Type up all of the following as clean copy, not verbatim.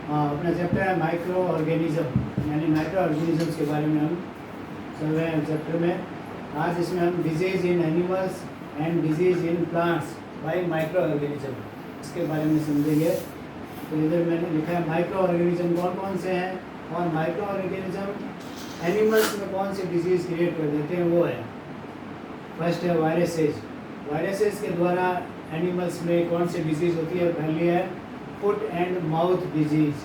अपना चैप्टर है micro organism, यानी माइक्रो ऑर्गेनिजम्स के बारे में हम चल रहे हैं चैप्टर में। आज इसमें हम disease in animals and disease in plants by micro organism इसके बारे में समझेंगे। तो इधर मैंने लिखा है माइक्रो ऑर्गेनिज्म कौन कौन से हैं और माइक्रो ऑर्गेनिज्म एनिमल्स में कौन सी डिजीज़ क्रिएट कर देते हैं, वो है फर्स्ट है वायरसेज। वायरसेज के द्वारा एनिमल्स में कौन सी डिजीज़ होती है, पहली है foot and mouth disease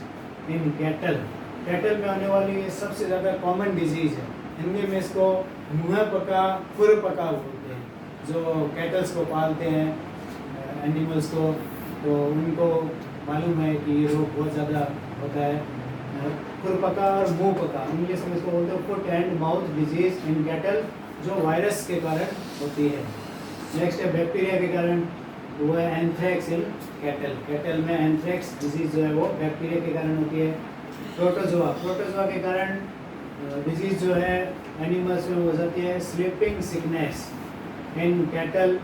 in cattle. Cattle में होने वाली ये सबसे ज़्यादा कॉमन डिजीज़ है। हिंदी में इसको मुँह पका खुर पका बोलते हैं। जो कैटल्स को पालते हैं एनिमल्स को, तो उनको मालूम है कि ये रोग बहुत ज़्यादा होता है, खुर पका और मुँह पका। इंग्लिश में इसको बोलते हैं foot and mouth disease in cattle, जो वायरस के कारण होती है। नेक्स्ट है बैक्टीरिया के कारण, वो है एंथ्रेक्स इन कैटल। कैटल में एंथ्रेक्स डिजीज़ जो है वो बैक्टीरिया के कारण होती है। प्रोटोजोआ, प्रोटोजोआ के कारण डिजीज़ जो है एनिमल्स में हो जाती है sleeping sickness in cattle,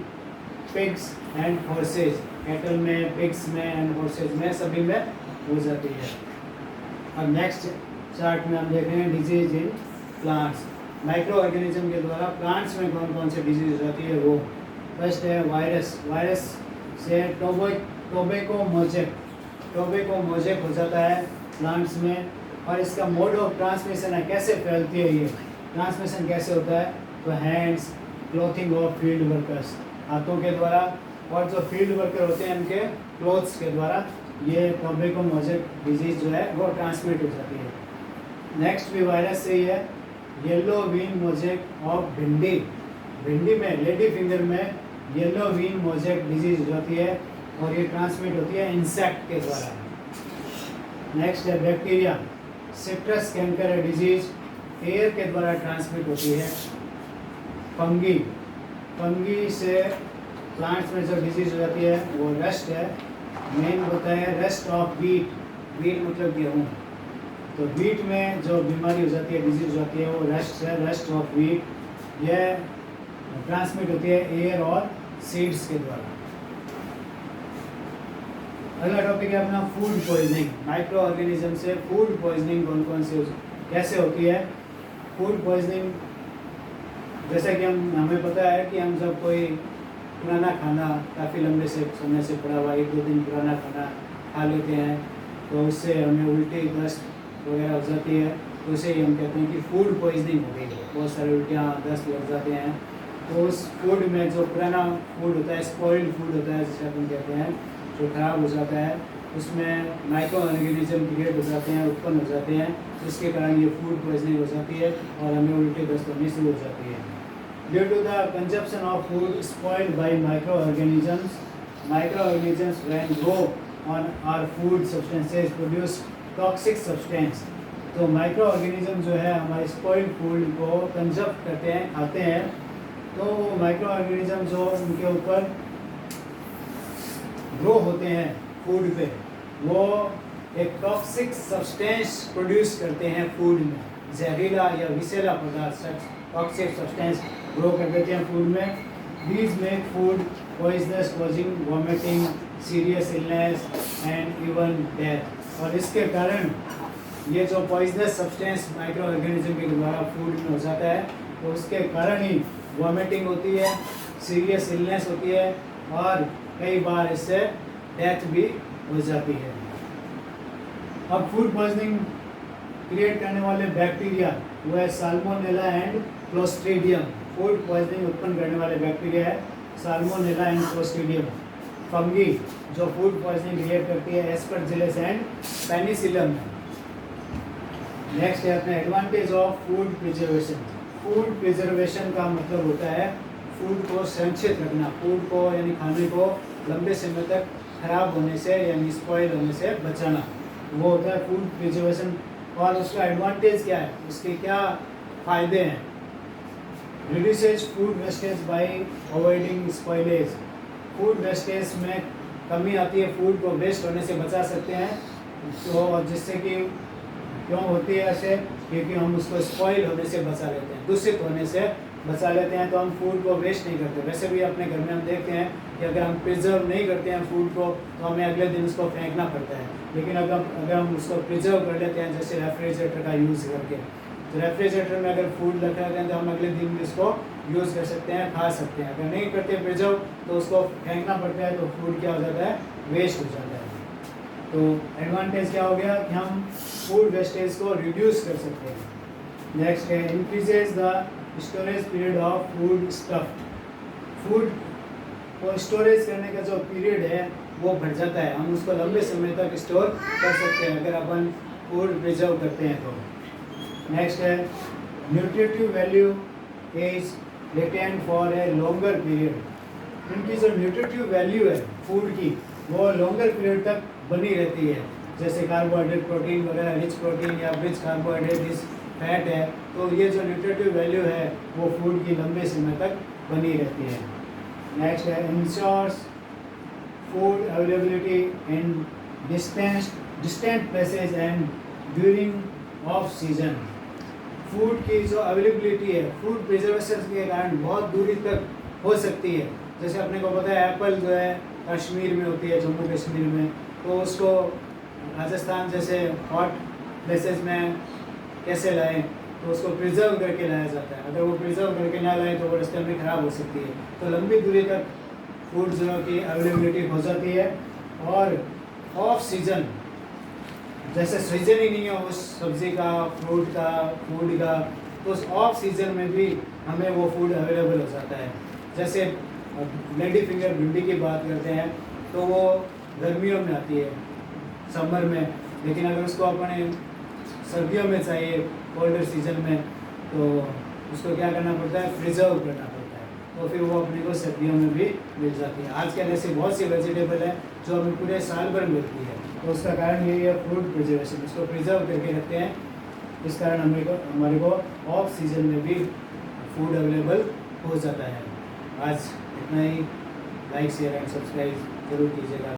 pigs and horse's. Cattle में, पिग्स में एंड हॉर्सेज में, सभी में हो जाती है। अब नेक्स्ट चार्ट में हम देख रहे हैं disease in plants. Micro organism के द्वारा प्लांट्स में कौन कौन सी डिजीज़ हो जाती है, वो फर्स्ट है वायरस। वायरस से टोबैको मोजेक हो जाता है प्लांट्स में। और इसका मोड ऑफ ट्रांसमिशन है, कैसे फैलती है ये ट्रांसमिशन कैसे होता है, तो hands, clothing of field workers, हाथों के द्वारा, और जो फील्ड वर्कर होते हैं उनके क्लोथ्स के द्वारा ये टोबैको मोजेक डिजीज़ जो है वो ट्रांसमिट हो जाती है। नेक्स्ट भी वायरस से ही है येलो वीन मोजेक ऑफ भिंडी। भिंडी में, लेडी फिंगर में येलो वीन मोजेक डिजीज़ हो जाती है और ये ट्रांसमिट होती है इंसेक्ट के द्वारा। नेक्स्ट है bacteria, citrus canker disease air के द्वारा ट्रांसमिट होती है। फंगी से प्लांट्स में जो डिजीज़ हो जाती है वो रस्ट है। मेन होता है रस्ट ऑफ वीट, वीट मतलब गेहूँ। तो वीट में जो बीमारी हो जाती है, डिजीज़ हो जाती है, वो रस्ट है, रस्ट ऑफ वीट। यह ट्रांसमिट होती है एयर और सीड्स के द्वारा। अगला टॉपिक है अपना फूड पॉइजनिंग। माइक्रो ऑर्गेनिज्म से फूड पॉइजनिंग कौन कौन सी कैसे होती है। फूड पॉइजनिंग जैसा कि हमें पता है कि हम जब कोई पुराना खाना काफ़ी लंबे से समय से पड़ा हुआ, 1-2 दिन पुराना खाना खा लेते हैं, तो उससे हमें उल्टी, दस्त वगैरह हो जाती है, तो उसे ही हम कहते हैं कि फूड पॉइजनिंग हो गई है। बहुत सारे उल्टियाँ, दस्त लग जाते हैं। तो उस फूड में जो पुराना फूड होता है, स्पॉइल्ड फूड होता है जिसे अपन कहते हैं, जो खराब हो जाता है, उसमें माइक्रो ऑर्गेनिज्म क्रिएट हो जाते हैं, उत्पन्न हो जाते हैं, जिसके कारण ये फूड पॉइजनिंग हो जाती है और हमें उल्टी, दस्त होनी शुरू हो जाती है। Due to the consumption of food spoiled by microorganisms when grow on our food substances produce toxic substance। तो माइक्रो ऑर्गेनिज्म जो है हमारे स्पॉइल्ड फूड को कंजप्ट करते हैं, खाते हैं, तो माइक्रो ऑर्गेनिज्म जो उनके ऊपर ग्रो होते हैं फूड पे, वो एक टॉक्सिक सब्सटेंस प्रोड्यूस करते हैं फूड में। जहरीला या विषैला पदार्थ, टॉक्सिक सब्सटेंस ग्रो कर देते हैं फूड में। These make food poisonous causing vomiting, serious illness and even death। और इसके कारण ये जो पॉइजनस सब्सटेंस माइक्रो ऑर्गेनिज्म के द्वारा फूड में हो जाता है, तो उसके कारण ही वॉमिटिंग होती है, सीरियस इलनेस होती है और कई बार इससे डेथ भी हो जाती है। अब फूड पॉइजनिंग क्रिएट करने वाले बैक्टीरिया वो है salmonella and clostridium. Food poisoning उत्पन्न करने वाले बैक्टीरिया है साल्मोनेला एंड क्लोस्ट्रीडियम। फंगी जो फूड पॉइजनिंग क्रिएट करती है एस्परजिलस एंड पेनिसिलियम। नेक्स्ट है अपने advantage of food preservation. Food preservation का मतलब होता है फूड को संरक्षित रखना, फूड को यानी खाने को लंबे समय तक खराब होने से यानी स्पॉइल होने से बचाना, वो होता है फूड प्रिजर्वेशन। और उसका एडवांटेज क्या है, उसके क्या फ़ायदे हैं। Reduces food wastage bye avoiding spoilage. Food wastage में कमी आती है, फूड को वेस्ट होने से बचा सकते हैं। तो जिससे कि क्यों होती है ऐसे, क्योंकि हम उसको स्पॉइल होने से बचा लेते हैं, दूषित होने से बचा लेते हैं तो हम फूड को वेस्ट नहीं करते। वैसे भी अपने घर में हम देखते हैं कि अगर हम प्रिजर्व नहीं करते हैं फूड को तो हमें अगले दिन उसको फेंकना पड़ता है। लेकिन अगर हम उसको प्रिजर्व कर लेते हैं, जैसे रेफ्रिजरेटर का यूज़ करके, तो रेफ्रिजरेटर में अगर फूड रखा रहता है तो हम अगले दिन भी उसको यूज़ कर सकते हैं, खा सकते हैं। अगर नहीं करते प्रिजर्व तो उसको फेंकना पड़ता है, तो फूड क्या हो जाता है, वेस्ट हो जाता है। तो एडवांटेज क्या हो गया कि हम फूड वेस्टेज को रिड्यूस कर सकते हैं। नेक्स्ट है increases the storage period of food stuff. Food को स्टोरेज करने का जो पीरियड है वो बढ़ जाता है, हम उसको लंबे समय तक स्टोर कर सकते हैं अगर अपन फूड प्रिजर्व करते हैं तो। नेक्स्ट है nutritive value is retained for a longer period. इनकी जो न्यूट्रिटिव वैल्यू है फूड की वो लॉन्गर पीरियड तक बनी रहती है। जैसे कार्बोहाइड्रेट, प्रोटीन वगैरह, रिच प्रोटीन या रिच कार्बोहाइड्रेट, रिच फैट है, तो ये जो न्यूट्रिटिव वैल्यू है वो फूड की लंबे समय तक बनी रहती है। नेक्स्ट है ensures food availability in distant places and during off season. फूड की जो अवेलेबिलिटी है फूड प्रिजर्वेशन के कारण बहुत दूरी तक हो सकती है। जैसे अपने को पता है एप्पल जो है कश्मीर में होती है, जम्मू कश्मीर में, तो उसको राजस्थान जैसे हॉट प्लेसेस में कैसे लाएं, तो उसको प्रिजर्व करके लाया जाता है। अगर वो प्रिजर्व करके ना लाएं तो वो रास्ते में ख़राब हो सकती है। तो लंबी दूरी तक फूड जो की अवेलेबिलिटी हो जाती है। और ऑफ सीजन, जैसे सीजन ही नहीं है उस सब्ज़ी का, फ्रूट का, फूड का, तो उस ऑफ सीजन में भी हमें वो फूड अवेलेबल हो जाता है। जैसे लेडी फिंगर भिंडी की बात करते हैं तो वो गर्मियों में आती है, समर में, लेकिन अगर उसको अपने सर्दियों में चाहिए, कोल्डर सीजन में, तो उसको क्या करना पड़ता है, प्रिजर्व करना पड़ता है, तो फिर वो अपने को सर्दियों में भी मिल जाती है। आजकल ऐसे बहुत सी वेजिटेबल है जो हमें पूरे साल भर मिलती है, तो उसका कारण यही है फूड प्रिजर्वेशन, उसको प्रिजर्व करके रखते हैं। इस कारण हमारे को ऑफ सीजन में भी फूड अवेलेबल हो जाता है। आज इतना ही। लाइक शेयर एंड सब्सक्राइब जरूर कीजिएगा।